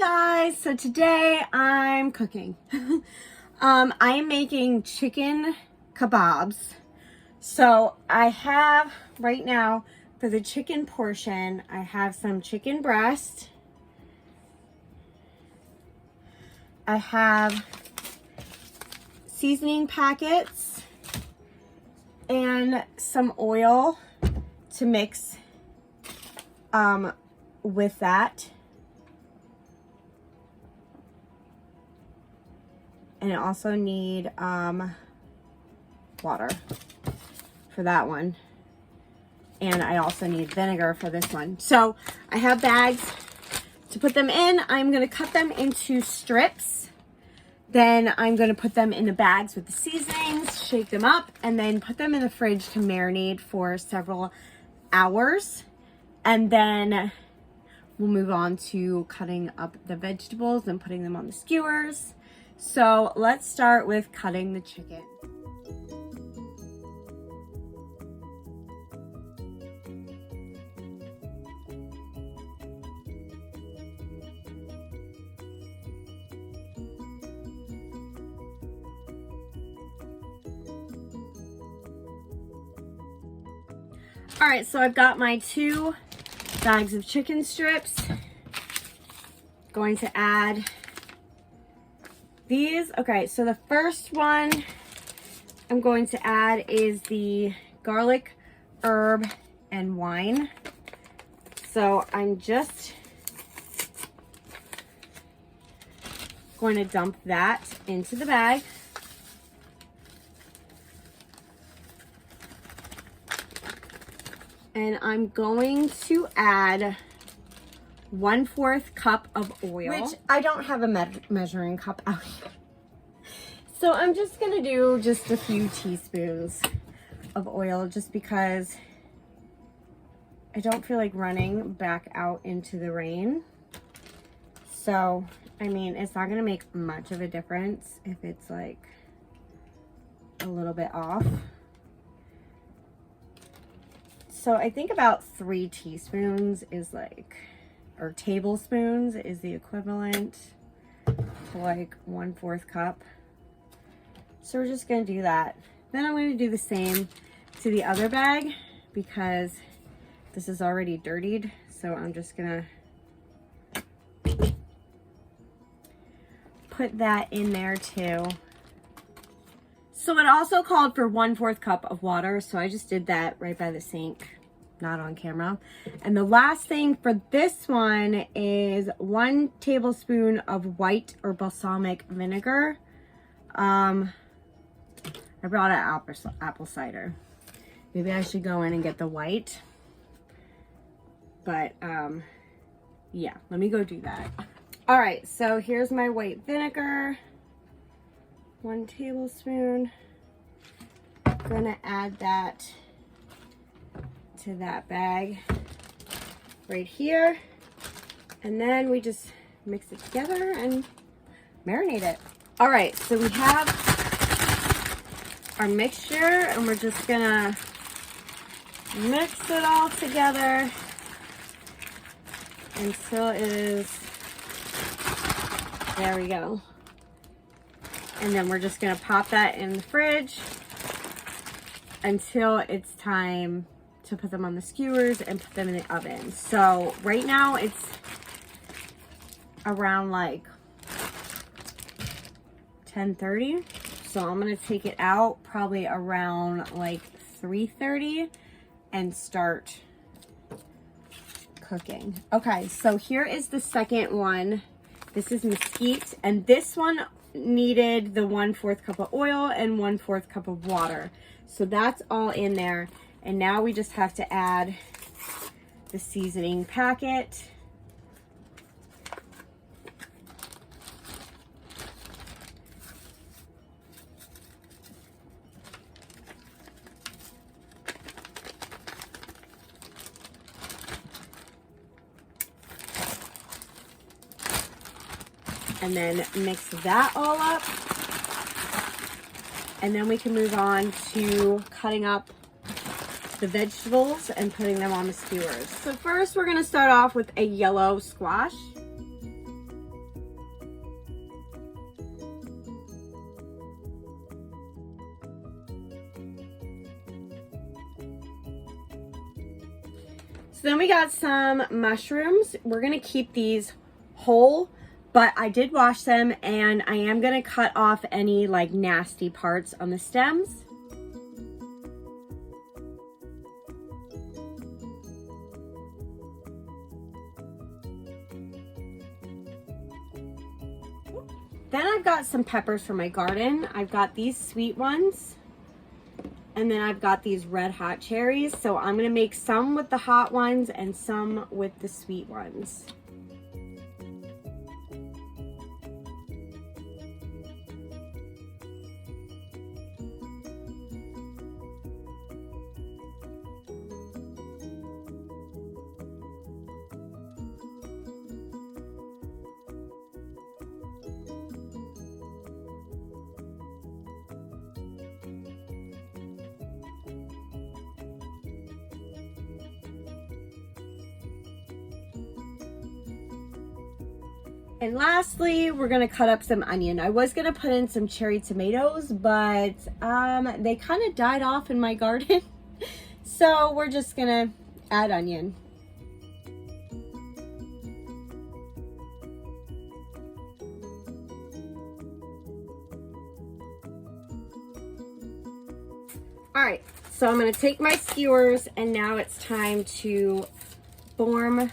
Guys, so today I'm cooking. I am making chicken kebabs. So I have right now for the chicken portion, I have some chicken breast. I have seasoning packets and some oil to mix with that. And I also need water for that one. And I also need vinegar for this one. So I have bags to put them in. I'm going to cut them into strips. Then I'm going to put them in the bags with the seasonings, shake them up, and then put them in the fridge to marinate for several hours. And then we'll move on to cutting up the vegetables and putting them on the skewers. So let's start with cutting the chicken. All right, so I've got my 2 bags of chicken strips. Going to add these. Okay, so the first one I'm going to add is the garlic, herb, and wine. So I'm just going to dump that into the bag. And I'm going to add 1/4 cup of oil, which I don't have a measuring cup out here. So I'm just gonna do just a few teaspoons of oil just because I don't feel like running back out into the rain. So, I mean, it's not gonna make much of a difference if it's like a little bit off. So I think about 3 teaspoons is like, or tablespoons is the equivalent to like 1/4 cup. So we're just gonna do that. Then I'm gonna do the same to the other bag because this is already dirtied. So I'm just gonna put that in there too. So it also called for 1/4 cup of water. So I just did that right by the sink, not on camera. And the last thing for this one is 1 tablespoon of white or balsamic vinegar. I brought out apple cider. Maybe I should go in and get the white. But yeah, let me go do that. All right, so here's my white vinegar. 1 tablespoon. I'm gonna add that to that bag right here. And then we just mix it together and marinate it. All right, so we have our mixture and we're just gonna mix it all together until it is, there we go. And then we're just gonna pop that in the fridge until it's time to put them on the skewers and put them in the oven. So right now it's around like 10:30. So I'm gonna take it out probably around like 3:30 and start cooking. Okay, so here is the second one. This is mesquite, and this one needed the 1/4 cup of oil and 1/4 cup of water. So that's all in there. And now we just have to add the seasoning packet. And then mix that all up. And then we can move on to cutting up the vegetables and putting them on the skewers. So first we're gonna start off with a yellow squash. So then we got some mushrooms. We're gonna keep these whole, but I did wash them and I am gonna cut off any like nasty parts on the stems. Then I've got some peppers from my garden. I've got these sweet ones, and then I've got these red hot cherries. So I'm gonna make some with the hot ones and some with the sweet ones. And lastly, we're gonna cut up some onion. I was gonna put in some cherry tomatoes, but they kind of died off in my garden. So we're just gonna add onion. All right, so I'm gonna take my skewers and now it's time to form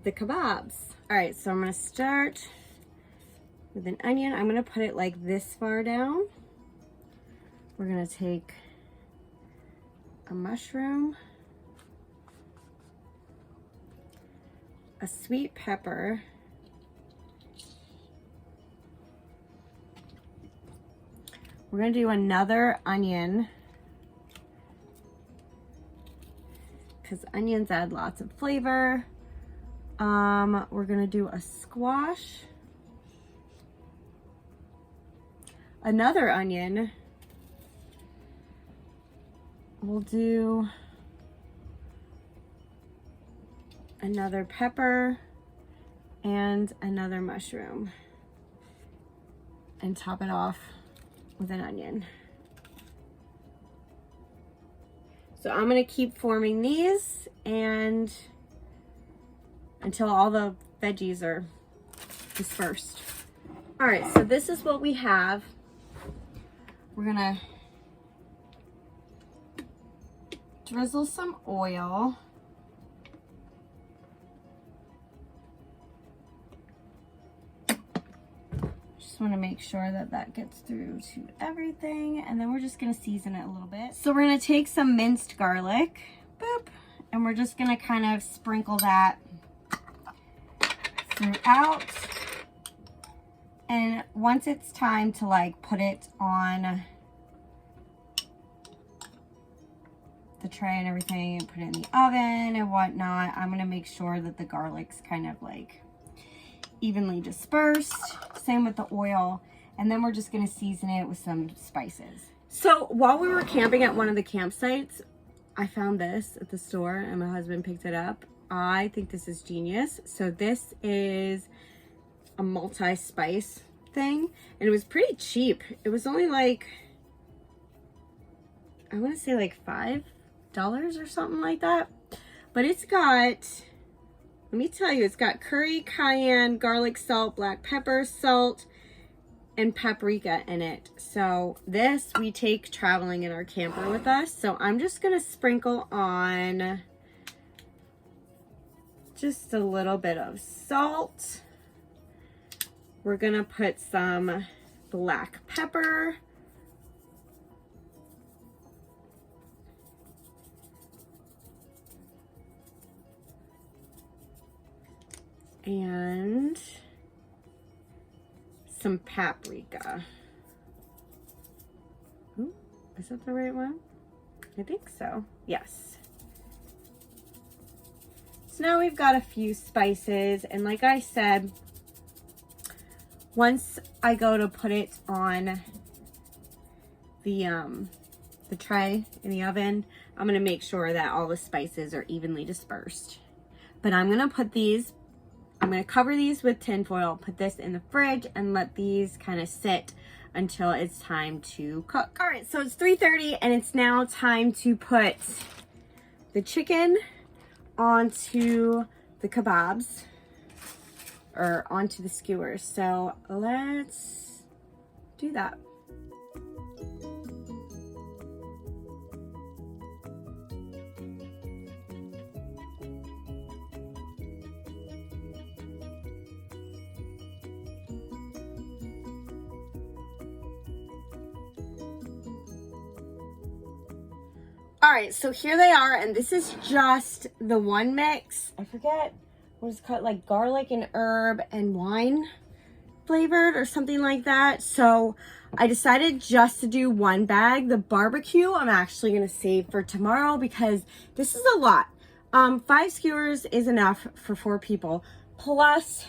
the kebabs. All right, so I'm gonna start with an onion. I'm gonna put it like this far down. We're gonna take a mushroom, a sweet pepper, we're gonna do another onion because onions add lots of flavor. We're gonna do a squash, another onion, we'll do another pepper and another mushroom, and top it off with an onion. So I'm gonna keep forming these and until all the veggies are dispersed. All right, so this is what we have. We're gonna drizzle some oil. Just wanna make sure that that gets through to everything, and then we're just gonna season it a little bit. So we're gonna take some minced garlic, boop, and we're just gonna kind of sprinkle that throughout. And once it's time to like put it on the tray and everything and put it in the oven and whatnot, I'm gonna make sure that the garlic's kind of like evenly dispersed. Same with the oil. And then we're just gonna season it with some spices. So while we were camping at one of the campsites, I found this at the store and my husband picked it up. I think this is genius. So this is a multi-spice thing and it was pretty cheap. It was only like, I want to say like $5 or something like that. But it's got, let me tell you, it's got curry, cayenne, garlic salt, black pepper, salt, and paprika in it. So this we take traveling in our camper with us. So I'm just gonna sprinkle on just a little bit of salt. We're gonna put some black pepper. And some paprika. Ooh, is that the right one? I think so. Yes. So now we've got a few spices, and like I said, once I go to put it on the tray in the oven, I'm gonna make sure that all the spices are evenly dispersed. But I'm gonna put these, I'm gonna cover these with tin foil, put this in the fridge, and let these kind of sit until it's time to cook. All right, so it's 3:30 and it's now time to put the chicken onto the kebabs, or onto the skewers. So let's do that. All right, so here they are, and this is just the one mix. I forget what it's called, like garlic and herb and wine flavored or something like that. So I decided just to do one bag. The barbecue I'm actually gonna save for tomorrow because this is a lot. 5 skewers is enough for 4 people, plus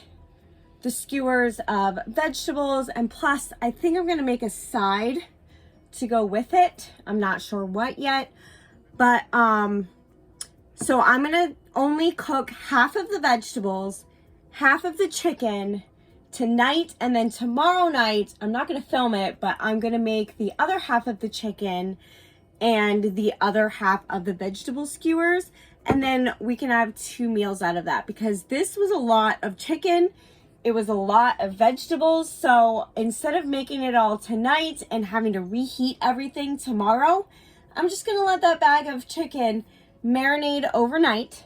the skewers of vegetables, and plus I think I'm gonna make a side to go with it. I'm not sure what yet. But, so I'm going to only cook half of the vegetables, half of the chicken tonight, and then tomorrow night, I'm not going to film it, but I'm going to make the other half of the chicken and the other half of the vegetable skewers, and then we can have 2 meals out of that, because this was a lot of chicken, it was a lot of vegetables, so instead of making it all tonight and having to reheat everything tomorrow, I'm just going to let that bag of chicken marinate overnight,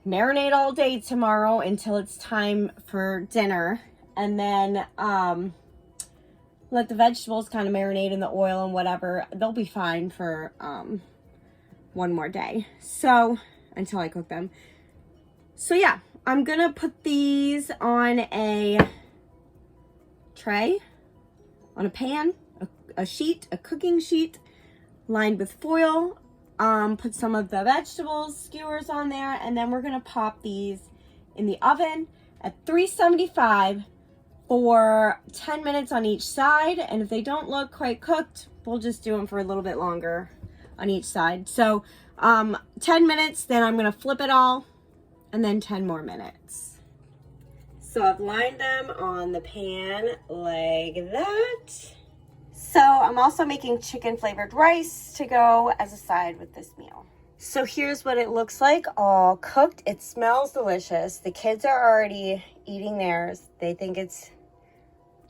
marinate all day tomorrow until it's time for dinner, and then let the vegetables kind of marinate in the oil and whatever. They'll be fine for one more day, so until I cook them. So yeah, I'm going to put these on a tray, on a pan, a sheet, a cooking sheet, lined with foil. Put some of the vegetables, skewers on there, and then we're gonna pop these in the oven at 375 for 10 minutes on each side. And if they don't look quite cooked, we'll just do them for a little bit longer on each side. So 10 minutes, then I'm gonna flip it all, and then 10 more minutes. So I've lined them on the pan like that. So I'm also making chicken flavored rice to go as a side with this meal. So here's what it looks like, all cooked. It smells delicious. The kids are already eating theirs. They think it's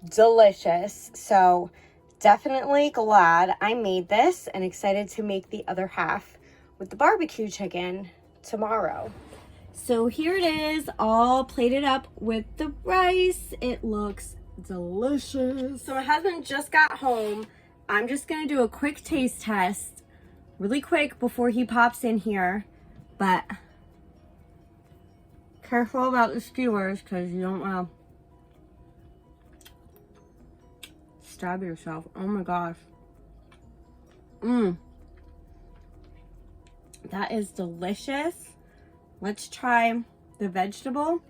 delicious. So definitely glad I made this and excited to make the other half with the barbecue chicken tomorrow. So here it is, all plated up with the rice. It looks delicious. So my husband just got home. I'm just gonna do a quick taste test really quick before he pops in here, but careful about the skewers because you don't want to stab yourself. Oh my gosh. That is delicious. Let's try the vegetable.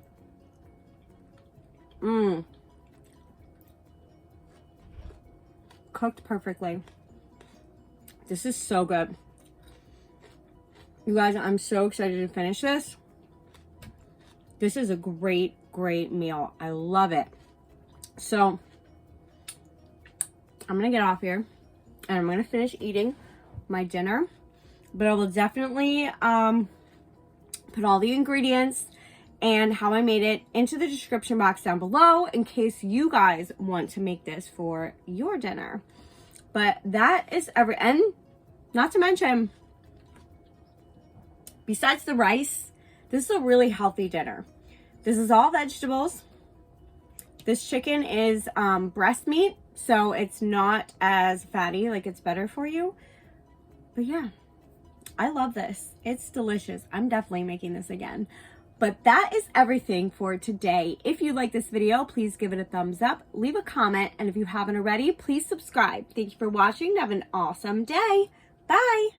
Cooked perfectly. This is so good. You guys, I'm so excited to finish this. This is a great meal. I love it. So I'm gonna get off here and I'm gonna finish eating my dinner, but I will definitely put all the ingredients and how I made it into the description box down below in case you guys want to make this for your dinner. But that is and not to mention, besides the rice, this is a really healthy dinner. This is all vegetables. This chicken is breast meat, so it's not as fatty, like it's better for you. But yeah, I love this. It's delicious. I'm definitely making this again. But that is everything for today. If you like this video, please give it a thumbs up, leave a comment, and if you haven't already, please subscribe. Thank you for watching. Have an awesome day. Bye.